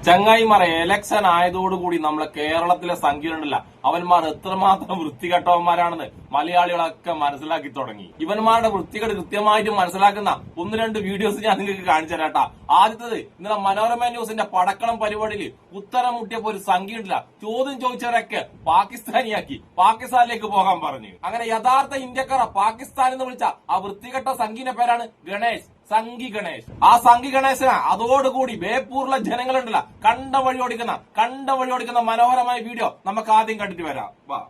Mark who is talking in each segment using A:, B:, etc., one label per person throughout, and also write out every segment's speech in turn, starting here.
A: ചങ്ങായിമാർ election ആയതോടുകൂടി നമ്മളെ കേരളത്തിലെ സംഖ്യയുണ്ടല്ല അവന്മാർ എത്രമാത്രം വൃത്തികെട്ടവന്മാരാണെന്ന് മലയാളികളൊക്കെ മനസ്സിലാക്കി തുടങ്ങി. ഇവന്മാരുടെ വൃത്തികേട് കൃത്യമായിട്ട് മനസ്സിലാക്കുന്ന ഒന്ന് രണ്ട് വീഡിയോസ് ഞാൻ നിങ്ങൾക്ക് കാണിച്ചു തരാട്ടാ. ആദ്യത്തത് ഇന്നലെ മനോരമ ന്യൂസിന്റെ പടക്കളം പരിപാടിയിൽ ഉത്തരം മുട്ടിയപ്പോ ഒരു സംഖ്യ ഉണ്ടല്ല ചോദ്യം ചോദിച്ചവരൊക്കെ പാകിസ്ഥാനിയാക്കി പാകിസ്ഥാനിലേക്ക് പോകാൻ പറഞ്ഞു. അങ്ങനെ യഥാർത്ഥ ഇന്ത്യക്കാർ പാകിസ്ഥാൻ എന്ന് വിളിച്ച ആ വൃത്തികെട്ട സംഖ്യന്റെ പേരാണ് ഗണേഷ്. സംഘി ഗണേഷ്. ആ സംഘി ഗണേശന അതോടുകൂടി ബേപ്പൂരിലെ ജനങ്ങളുണ്ടല്ല കണ്ട വഴി ഓടിക്കുന്ന മനോഹരമായ വീഡിയോ നമുക്ക് ആദ്യം കണ്ടിട്ട് വരാം. വാ.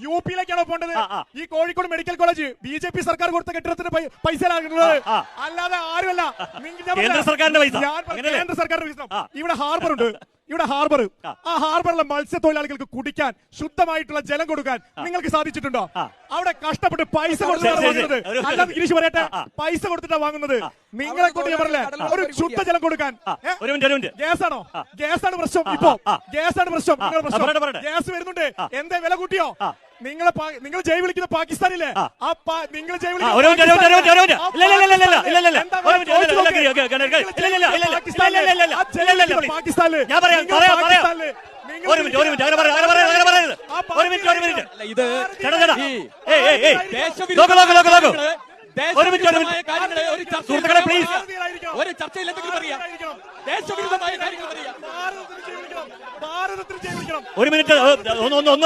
B: യുപിയിലേക്കാണോ പോകേണ്ടത്? ഈ കോഴിക്കോട് മെഡിക്കൽ കോളേജ് BJP സർക്കാർ കൊടുത്ത കെട്ടിടത്തിന് പൈസ അല്ലാതെ ആരുമല്ല. കേന്ദ്ര സർക്കാരിന്റെ പൈസ. ഇവിടെ ഹാർബർ ഉണ്ട്. ആ ഹാർബറിലെ മത്സ്യത്തൊഴിലാളികൾക്ക് കുടിക്കാൻ ശുദ്ധമായിട്ടുള്ള ജലം കൊടുക്കാൻ നിങ്ങൾക്ക് സാധിച്ചിട്ടുണ്ടോ? അവിടെ കഷ്ടപ്പെട്ട് പൈസ കൊടുത്തിട്ടാണ് വാങ്ങുന്നത്. അല്ലാതെ ഗിരീഷ് പറയട്ടെ, പൈസ കൊടുത്തിട്ടാണ് വാങ്ങുന്നത്. നിങ്ങളെ കൊണ്ട് ഞാൻ പറഞ്ഞില്ലേ ഒരു ശുദ്ധജലം കൊടുക്കാൻ. ഗ്യാസാണ് പ്രശ്നം. ഇപ്പോ ഗ്യാസാണ് പ്രശ്നം. ഗ്യാസ് വരുന്നുണ്ട്. എന്താ വില കൂട്ടിയോ? നിങ്ങൾ ജയ് വിളിക്കുന്ന പാകിസ്ഥാനില്ലേ? നിങ്ങൾ ജയ് പാകിസ്ഥാനില്
C: ഒരു ചർച്ചയിൽ എന്തെങ്കിലും പറയാം. ദേശവിരുദ്ധമായ കാര്യങ്ങൾ പറയാം.
B: ഒരു മിനിറ്റ്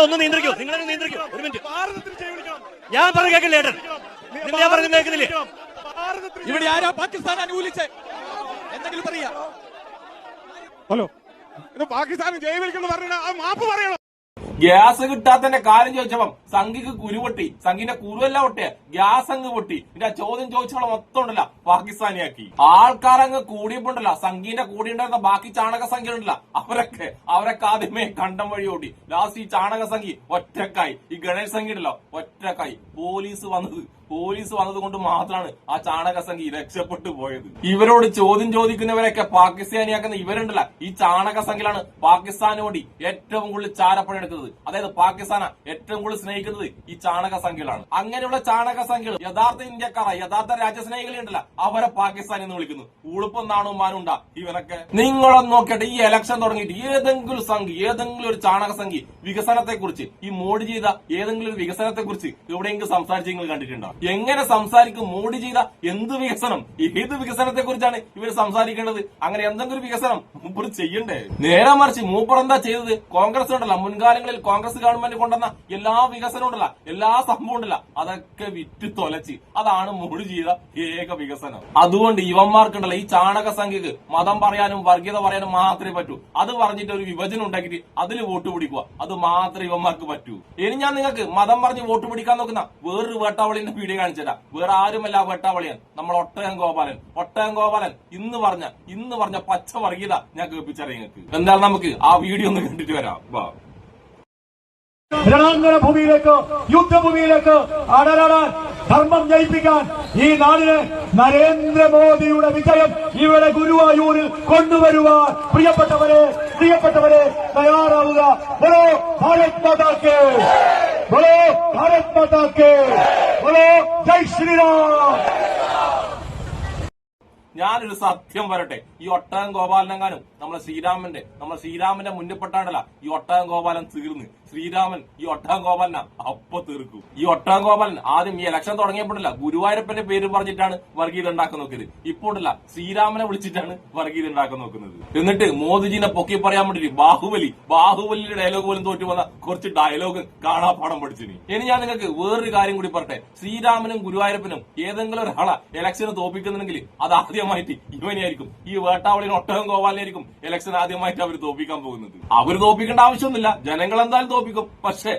B: ഒന്ന് നിയന്ത്രിക്കൂ. നിങ്ങളെ നിയന്ത്രിക്കൂ. ഒരു മിനിറ്റ്. ഞാൻ പറഞ്ഞു കേൾക്കില്ലേ? ഞാൻ പറഞ്ഞു കേൾക്കുന്നില്ലേ?
C: ഇവിടെ ആരാ പാകിസ്ഥാൻ അനുകൂലിച്ച് എന്തെങ്കിലും പറയാ?
B: ഹലോ, ഇത് പാകിസ്ഥാൻ ജയ് വിളിക്കുന്നു പറഞ്ഞ മാപ്പ് പറയണം.
A: ഗ്യാസ് കിട്ടാത്തന്റെ കാര്യം ചോദിച്ചപ്പം സംഘിക്ക് കുരുപൊട്ടി. സംഘിന്റെ കുരുവെല്ലാം പൊട്ടിയ ഗ്യാസ് അങ്ങ് പൊട്ടി. പിന്നെ ചോദ്യം ചോദിച്ചോളം മൊത്തം ഉണ്ടല്ല പാകിസ്ഥാനിയാക്കി. ആൾക്കാരങ്ങ് കൂടിയപ്പോണ്ടല്ല സംഘിന്റെ കൂടി ഉണ്ടായിരുന്ന ബാക്കി ചാണക സംഖ്യ ഉണ്ടല്ല അവരൊക്കെ ആദ്യമേ കണ്ടം വഴി ഓടി. ലാസ്റ്റ് ഈ ചാണക സംഖ്യ ഒറ്റക്കായി. ഈ ഗണേഷ് സംഖ്യ ഉണ്ടല്ലോ ഒറ്റക്കായി. പോലീസ് വന്നത് കൊണ്ട് മാത്രമാണ് ആ ചാണക സംഖ്യ രക്ഷപ്പെട്ടു പോയത്. ഇവരോട് ചോദ്യം ചോദിക്കുന്നവരൊക്കെ പാകിസ്ഥാനിയാക്കുന്ന ഇവരുണ്ടല്ല ഈ ചാണക സംഖ്യയിലാണ് പാകിസ്ഥാന് വേണ്ടി ഏറ്റവും കൂടുതൽ ചാരപ്പണി എടുക്കുന്നത്. അതായത് പാകിസ്ഥാനെ ഏറ്റവും കൂടുതൽ സ്നേഹിക്കുന്നത് ഈ ചാണക സംഖ്യകളാണ്. അങ്ങനെയുള്ള ചാണക സംഖ്യകൾ യഥാർത്ഥ ഇന്ത്യക്കാരാ യഥാർത്ഥ രാജ്യസ്നേഹികളെ ഉണ്ടല്ല അവരെ പാകിസ്ഥാൻ എന്ന് വിളിക്കുന്നു. ഉളുപ്പും നാണവും മാനുണ്ടാ ഇവരൊക്കെ. നിങ്ങളൊന്ന് നോക്കിയിട്ട് ഈ ഇലക്ഷൻ തുടങ്ങിയിട്ട് ഏതെങ്കിലും സംഖ്യ ഏതെങ്കിലും ഒരു ചാണക സംഖ്യ വികസനത്തെ കുറിച്ച് ഈ മോഡി ചെയ്ത ഏതെങ്കിലും ഒരു വികസനത്തെ കുറിച്ച് എവിടെയെങ്കിലും സംസാരിച്ച് നിങ്ങൾ കണ്ടിട്ടുണ്ടോ? എങ്ങനെ സംസാരിക്കും? മോഡി ചെയ്ത എന്ത് വികസനം? ഏത് വികസനത്തെ കുറിച്ചാണ് ഇവർ സംസാരിക്കേണ്ടത്? അങ്ങനെ എന്തെങ്കിലും വികസനം മൂപ്പർ ചെയ്യണ്ടേ? നേരെ മറിച്ച് മൂപ്പർ എന്താ ചെയ്തത്? കോൺഗ്രസ് ഉണ്ടല്ല മുൻകാലങ്ങളിൽ കോൺഗ്രസ് ഗവൺമെന്റ് കൊണ്ടുവന്ന എല്ലാ വികസനം ഉണ്ടല്ല എല്ലാ സംഭവം ഉണ്ടല്ല അതൊക്കെ വിറ്റ് തൊലച്ച് അതാണ് മോഡി ചെയ്ത ഏക വികസനം. അതുകൊണ്ട് ഇവന്മാർക്കുണ്ടല്ല ഈ ചാണക സംഖ്യക്ക് മതം പറയാനും വർഗീയത പറയാനും മാത്രമേ പറ്റൂ. അത് പറഞ്ഞിട്ട് ഒരു വിഭജനം ഉണ്ടാക്കിയിട്ട് അതിൽ വോട്ട് പിടിക്കുക അത് മാത്രമേ ഇവന്മാർക്ക് പറ്റൂ. ഇനി ഞാൻ നിങ്ങൾക്ക് മതം പറഞ്ഞ് വോട്ട് പിടിക്കാൻ നോക്കുന്ന വേറൊരു വേട്ടാവളിന്റെ വീഡിയോ കാണിച്ചുതരാം. വേറെ ആരുമല്ല വേട്ടാവളിയൻ നമ്മൾ ഒട്ടകം ഗോപാലൻ ഇന്ന് പറഞ്ഞ പച്ച വർഗീയത ഞാൻ കേൾപ്പിച്ചറിയാം നിങ്ങൾക്ക്. എന്തായാലും നമുക്ക് ആ വീഡിയോ ഒന്ന് കണ്ടിട്ട് വരാം.
D: രണാങ്കണ ഭൂമിയിലേക്ക് യുദ്ധഭൂമിയിലേക്ക് അടരാടാൻ ധർമ്മം ജയിപ്പിക്കാൻ ഈ നാടിന് നരേന്ദ്രമോദിയുടെ വിജയം ഇവിടെ ഗുരുവായൂരിൽ കൊണ്ടുവരുവാൻ പ്രിയപ്പെട്ടവരെ തയ്യാറാവുക. ബോലോ ഭാരത് മാതാ കേ, ബോലോ ഭാരത് മാതാ കേ, ബോലോ ജയ് ശ്രീറാം.
A: ഞാനൊരു സത്യം വരട്ടെ. ഈ ഒട്ടകം ഗോപാലനെങ്ങാനും നമ്മളെ ശ്രീരാമന്റെ മുന്നിൽപ്പെട്ടാണ്ടല്ല ഈ ഒട്ടകം ഗോപാലൻ തീർന്ന് ശ്രീരാമൻ ഈ ഒട്ടകം ഗോപാലന അപ്പൊ തീർക്കും. ഈ ഒട്ടകം ഗോപാലൻ ആദ്യം ഈ ഇലക്ഷൻ തുടങ്ങിയപ്പോഴല്ല ഗുരുവായൂരപ്പന്റെ പേര് പറഞ്ഞിട്ടാണ് വർഗീയത ഉണ്ടാക്കാൻ നോക്കിയത്. ഇപ്പോഴല്ല ശ്രീരാമനെ വിളിച്ചിട്ടാണ് വർഗീയത ഉണ്ടാക്കാൻ നോക്കുന്നത്. എന്നിട്ട് മോദിജിനെ പൊക്കി പറയാൻ വേണ്ടിട്ട് ബാഹുബലിയുടെ ഡയലോഗ് പോലും തോറ്റു വന്ന കുറച്ച് ഡയലോഗ് കാണാപ്പാടം പഠിച്ചിനി. ഇനി ഞാൻ നിങ്ങൾക്ക് വേറൊരു കാര്യം കൂടി പറട്ടെ. ശ്രീരാമനും ഗുരുവായൂരപ്പനും ഏതെങ്കിലും ഒരാളെ ഇലക്ഷന് തോപ്പിക്കുന്നുണ്ടെങ്കിൽ അത് ആദ്യമായിട്ട് ഇവനെയായിരിക്കും. ഈ വേട്ടാവളിന് ഒട്ടകം ഗോപാലനായിരിക്കും ഇലക്ഷൻ ആദ്യമായിട്ട് അവർ തോപ്പിക്കാൻ പോകുന്നത്. അവർ തോപ്പിക്കേണ്ട ആവശ്യമൊന്നുമില്ല. ജനങ്ങൾ എന്തായാലും തോപ്പിക്കും. പക്ഷെ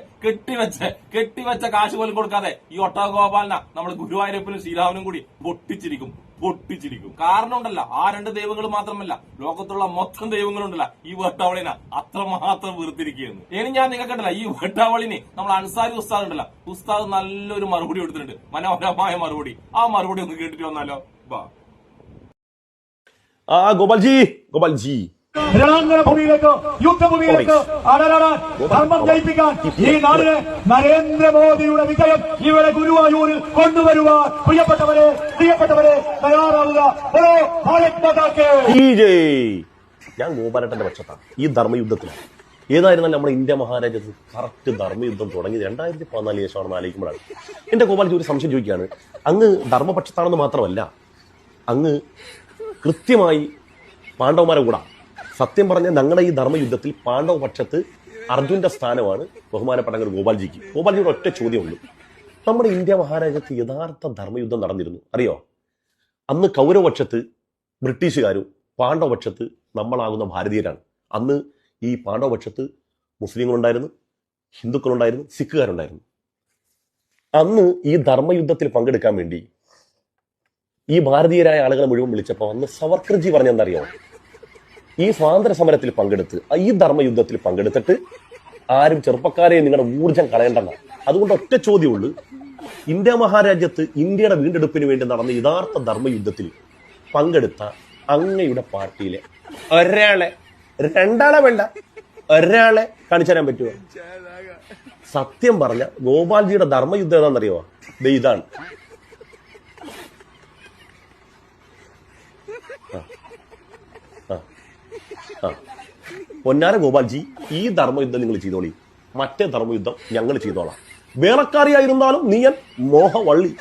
A: കെട്ടിവെച്ച കാശ് പോലും കൊടുക്കാതെ ഈ ഒട്ടക ഗോപാലന നമ്മൾ ഗുരുവായൂരപ്പനും ശ്രീരാമനും കൂടി പൊട്ടിച്ചിരിക്കും. കാരണം ഉണ്ടല്ല ആ രണ്ട് ദൈവങ്ങൾ മാത്രമല്ല ലോകത്തുള്ള മൊത്തം ദൈവങ്ങളുണ്ടല്ല ഈ വേട്ടാവളിനെ അത്രമാത്രം വീർത്തിരിക്കുകയെന്ന്. ഇനി ഞാൻ നിങ്ങൾക്കുണ്ടല്ല ഈ വേട്ടാവളിന് നമ്മൾ അൻസാരി ഉസ്താദ് ഉണ്ടല്ല ഉസ്താദ് നല്ലൊരു മറുപടി കൊടുത്തിട്ടുണ്ട്. മനോഹരമായ മറുപടി. ആ മറുപടി ഒന്ന് കേട്ടിട്ട് വന്നാലോ?
E: गोपाल जी
D: രണാങ്കണ ഭൂമിയിലേക്ക് യുദ്ധഭൂമിയിലേക്ക് അടരാടാൻ ധർമ്മം ജയിപ്പിക്കാൻ ഈ നാടിന് നരേന്ദ്രമോദിയുടെ വിജയം ഇവിടെ ഗുരുവായൂരിൽ കൊണ്ടുവരുവാൻ പ്രിയപ്പെട്ടവരെ തയ്യാറാവുക.
E: ഞാൻ ഗോപാലട്ടന്റെ പക്ഷത്താണ് ഈ ധർമ്മയുദ്ധത്തിലാണ്. ഏതായിരുന്നാലും നമ്മുടെ ഇന്ത്യ മഹാരാജ്യത്ത് കറക്റ്റ് ധർമ്മയുദ്ധം തുടങ്ങിയത് 2014 ശേഷമാണെന്ന് ആലോചിക്കുമ്പോഴാണ്. എന്റെ ഗോപാലജി ഒരു സംശയം ചോദിക്കുകയാണ്. അങ്ങ് ധർമ്മപക്ഷത്താണെന്ന് മാത്രമല്ല, അങ്ങ് കൃത്യമായി പാണ്ഡവന്മാരെ കൂടാ. സത്യം പറഞ്ഞാൽ ഞങ്ങളുടെ ഈ ധർമ്മയുദ്ധത്തിൽ പാണ്ഡവ പക്ഷത്ത് അർജുന്റെ സ്ഥാനമാണ് ബഹുമാനപ്പെട്ട ഗോപാൽജിക്ക്. ഗോപാൽജിയുടെ ഒറ്റ ചോദ്യമുള്ളൂ. നമ്മുടെ ഇന്ത്യ മഹാരാജ്യത്ത് യഥാർത്ഥ ധർമ്മയുദ്ധം നടന്നിരുന്നു അറിയോ? അന്ന് കൗരവപക്ഷത്ത് ബ്രിട്ടീഷുകാരും പാണ്ഡവപക്ഷത്ത് നമ്മളാകുന്ന ഭാരതീയരാണ്. അന്ന് ഈ പാണ്ഡവപക്ഷത്ത് മുസ്ലിങ്ങളുണ്ടായിരുന്നു, ഹിന്ദുക്കളുണ്ടായിരുന്നു, സിഖുകാരുണ്ടായിരുന്നു. അന്ന് ഈ ധർമ്മയുദ്ധത്തിൽ പങ്കെടുക്കാൻ വേണ്ടി ഈ ഭാരതീയരായ ആളുകളെ മുഴുവൻ വിളിച്ചപ്പോൾ അന്ന് സവർക്കർജി പറഞ്ഞെന്തറിയോ? ഈ സ്വാതന്ത്ര്യ സമരത്തിൽ പങ്കെടുത്ത് ഈ ധർമ്മയുദ്ധത്തിൽ പങ്കെടുത്തിട്ട് ആരും ചെറുപ്പക്കാരെ നിങ്ങളുടെ ഊർജം കളയേണ്ടെന്ന. അതുകൊണ്ട് ഒറ്റ ചോദ്യമുള്ളൂ, ഇന്ത്യ മഹാരാജ്യത്ത് ഇന്ത്യയുടെ വീണ്ടെടുപ്പിന് വേണ്ടി നടന്ന യഥാർത്ഥ ധർമ്മയുദ്ധത്തിൽ പങ്കെടുത്ത അങ്ങയുടെ പാർട്ടിയിലെ ഒരാളെ, രണ്ടാളെ വേണ്ട, ഒരാളെ കാണിച്ചു തരാൻ പറ്റുമോ? സത്യം പറഞ്ഞ ഗോപാൽജിയുടെ ധർമ്മയുദ്ധം ഏതാണെന്നറിയോ? ഇതാണ്. പൊന്നാര ഗോപാൽജി, ഈ ധർമ്മയുദ്ധം നിങ്ങൾ ചെയ്തോളി, മറ്റേ ധർമ്മയുദ്ധം ഞങ്ങൾ ചെയ്തോളാം. വേളക്കാരിയായിരുന്നാലും നീയൻ മോഹവള്ളി.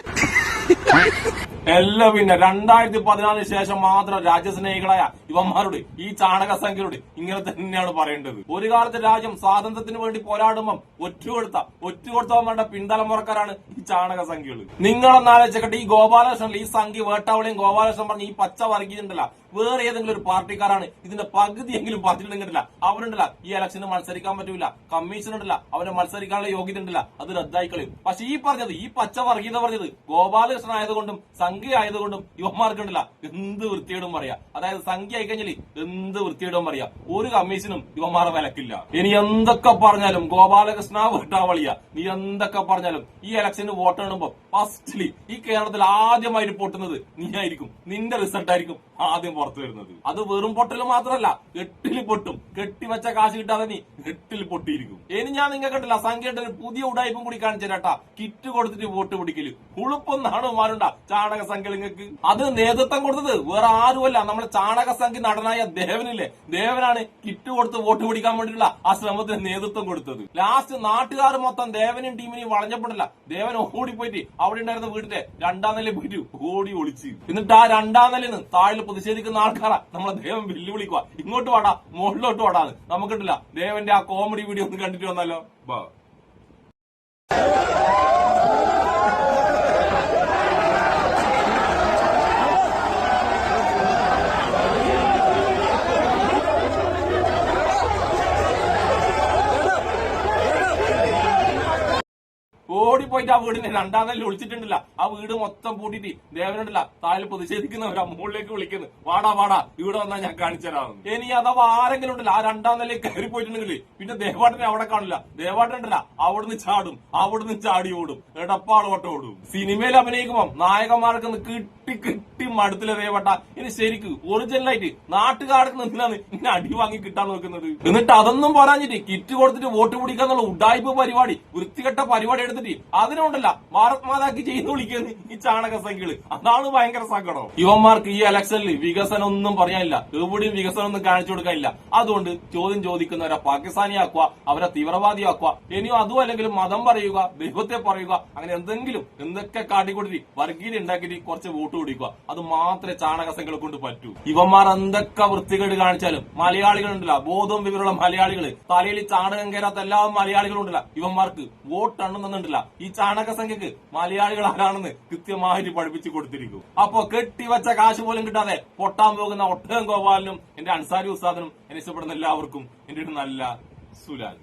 A: എല്ലാം പിന്നെ 2014 ശേഷം മാത്രം രാജ്യസ്നേഹികളായ ഇവന്മാരോട്, ഈ ചാണക സംഖ്യയോട് ഇങ്ങനെ തന്നെയാണ് പറയേണ്ടത്. ഒരു കാലത്ത് രാജ്യം സ്വാതന്ത്ര്യത്തിന് വേണ്ടി പോരാടുമ്പം ഒറ്റുകൊടുത്തവന്മാരുടെ പിന്തലമുറക്കാരാണ് ഈ ചാണക സംഖ്യകൾ. നിങ്ങളൊന്നാലോചിക്കട്ടെ, ഈ ഗോപാലകൃഷ്ണൻ, ഈ സംഖ്യ വേട്ടാവളിയും ഗോപാലകൃഷ്ണൻ പറഞ്ഞ ഈ പച്ച വർഗീയതല്ല, വേറെ ഏതെങ്കിലും ഒരു പാർട്ടിക്കാരാണ് ഇതിന്റെ പകുതിയെങ്കിലും പറഞ്ഞിട്ടുണ്ടെങ്കിലല്ല അവരുണ്ടല്ല ഈ ഇലക്ഷന് മത്സരിക്കാൻ പറ്റൂല. കമ്മീഷൻ ഉണ്ടല്ല, അവരെ മത്സരിക്കാനുള്ള യോഗ്യത ഉണ്ടല്ല, അത് റദ്ദായി കളയും. പക്ഷെ ഈ പറഞ്ഞത്, ഈ പച്ച വർഗീയത പറഞ്ഞത് ഗോപാലകൃഷ്ണൻ ആയതുകൊണ്ടും സംഖ്യ ആയതുകൊണ്ടും യുവമാർക്കുണ്ടല്ല എന്ത് വൃത്തിയോടും പറയാ. അതായത് സംഖ്യ ആയിക്കഴിഞ്ഞാൽ എന്ത് വൃത്തിയോടും പറയാ. ഒരു കമ്മീഷനും യുവമാർ വിലക്കില്ല. ഇനി എന്തൊക്കെ പറഞ്ഞാലും ഗോപാലകൃഷ്ണ വേട്ടാവളിയ, നീ എന്തൊക്കെ പറഞ്ഞാലും ഈ ഇലക്ഷന് വോട്ട് ഇടുമ്പോ ഫസ്റ്റ്ലി ഈ കേരളത്തിൽ ആദ്യമായിട്ട് പൊട്ടുന്നത് നീ ആയിരിക്കും. നിന്റെ റിസൾട്ട് ആയിരിക്കും ആദ്യം പുറത്തു വരുന്നത്. അത് വെറും പൊട്ടല് മാത്രമല്ല, 8 പൊട്ടും. കെട്ടിവെച്ച കാശ് കിട്ടാതെ നീ 8 പൊട്ടിയിരിക്കും. ഇനി ഞാൻ നിങ്ങൾ കണ്ടില്ല, സംഖ്യയുടെ ഒരു പുതിയ ഉടായ്പും കൂടി കാണിച്ചു തരാട്ടാ. കിറ്റ് കൊടുത്തിട്ട് വോട്ട് പിടിക്കല് ഉളുപ്പൊന്നാണ് മാറുണ്ട ചാണക സംഖ്യ നിങ്ങൾക്ക്. അത് നേതൃത്വം കൊടുത്തത് വേറെ ആരുമല്ല, നമ്മുടെ ചാണക സംഖ്യ നടനായ ദേവനില്ലേ, ദേവനാണ് കിറ്റ് കൊടുത്ത് വോട്ട് പിടിക്കാൻ വേണ്ടിയിട്ടുള്ള ആ ശ്രമത്തിന് നേതൃത്വം കൊടുത്തത്. ലാസ്റ്റ് നാട്ടുകാർ മൊത്തം ദേവനും ടീമിനെയും വളഞ്ഞപ്പെടില്ല. ദേവൻ ഓടിപ്പോയിട്ട് അവിടെ ഉണ്ടായിരുന്ന വീട്ടിലെ 2ാം നിലയിൽ പോയിട്ട് ഓടി ഒളിച്ച്. എന്നിട്ട് ആ 2ാം നിലയിൽ നിന്ന് താഴെ പ്രതിഷേധിക്കുന്ന ആൾക്കാരാ നമ്മളെ ദേവൻ വെല്ലുവിളിക്കുക, ഇങ്ങോട്ട് വാടാ, മുകളിലോട്ട് വാടാന്ന്. നമുക്കിട്ടില്ല ദേവന്റെ ആ കോമഡി വീഡിയോ ഒന്ന് കണ്ടിട്ട് വന്നാലോ? ഓടിപ്പോയിട്ട് ആ വീടിനെ 2ാം നിലയിൽ ഒളിച്ചിട്ടുണ്ടല്ല, ആ വീട് മൊത്തം പൂട്ടിട്ട് ദേവനുണ്ടല്ല താഴെ പ്രതിഷേധിക്കുന്നവരാ മുകളിലേക്ക് വിളിക്കുന്നത്, വാടാ വാടാ ഇവിടെ വന്നാൽ ഞാൻ കാണിച്ചു തരാം. ഇനി അഥവാ ആരെങ്കിലും ഉണ്ടല്ല ആ 2ാം നിലയിൽ കയറി പോയിട്ടുണ്ടെങ്കിൽ പിന്നെ ദേവാട്ടനെ അവിടെ കാണില്ല. ദേവാട്ടനുണ്ടല്ല അവിടുന്ന് ചാടും, അവിടുന്ന് ചാടി ഓടും, എടപ്പാളോട്ടം ഓടും. സിനിമയിൽ അഭിനയിക്കുമ്പോ നായകന്മാർക്ക് കിട്ടി മടുത്തില്ല ദേവട്ട. ഇനി ശരിക്ക് ഒറിജിനലായിട്ട് നാട്ടുകാർക്ക് നിന്നാണ് ഇങ്ങനെ അടി വാങ്ങി കിട്ടാൻ നോക്കുന്നത്. എന്നിട്ട് അതൊന്നും പറയാഞ്ഞിട്ട് കിറ്റ് കൊടുത്തിട്ട് വോട്ട് പിടിക്കാന്നുള്ള ഉഡായിപ്പ് പരിപാടി, വൃത്തികെട്ട പരിപാടി എടുത്തിട്ട് അതിനുണ്ടല്ല ഭാരത് മാതാക്ക് ചെയ്ത് വിളിക്കുന്നത് ഈ ചാണക സംഖ്യകള്. അതാണ് ഭയങ്കര സങ്കടം. യുവന്മാർക്ക് ഈ ഇലക്ഷനിൽ വികസനം ഒന്നും പറയാനില്ല, എവിടെയും വികസനം ഒന്നും കാണിച്ചു കൊടുക്കാനില്ല. അതുകൊണ്ട് ചോദ്യം ചോദിക്കുന്നവരെ പാകിസ്ഥാനിയാക്കുക, അവരെ തീവ്രവാദിയാക്കുക, ഇനിയും അതും അല്ലെങ്കിൽ മതം പറയുക, ദൈവത്തെ പറയുക, അങ്ങനെ എന്തൊക്കെ കാട്ടിക്കൊണ്ടിട്ട് വർഗീയത ഉണ്ടാക്കിയിട്ട് കുറച്ച് വോട്ട് പിടിക്കുക. അത് മാത്രമേ ചാണക സംഖ്യകളെ കൊണ്ട് പറ്റൂ. ഇവന്മാർ എന്തൊക്കെ വൃത്തികേട് കാണിച്ചാലും മലയാളികളുണ്ടല്ല, ബോധവും വിവരമുള്ള മലയാളികള്, തലയിൽ ചാണകം കയറാത്ത എല്ലാ മലയാളികളുണ്ടല്ല, ഇവന്മാർക്ക് വോട്ട് എണ്ണുന്നുണ്ടല്ല. ഈ ചാണക സംഖ്യക്ക് മലയാളികൾ ആരാണെന്ന് കൃത്യമായിട്ട് പഠിപ്പിച്ചു കൊടുത്തിരിക്കും. അപ്പൊ കെട്ടിവെച്ച കാശ് പോലും കിട്ടാതെ പൊട്ടാൻ പോകുന്ന ഒട്ടകം ഗോപാലിനും എന്റെ അൻസാരി ഉസ്താദിനും എന്നെ ഇഷ്ടപ്പെടുന്ന എല്ലാവർക്കും എന്റെ ഒരു നല്ല സുലാൽ.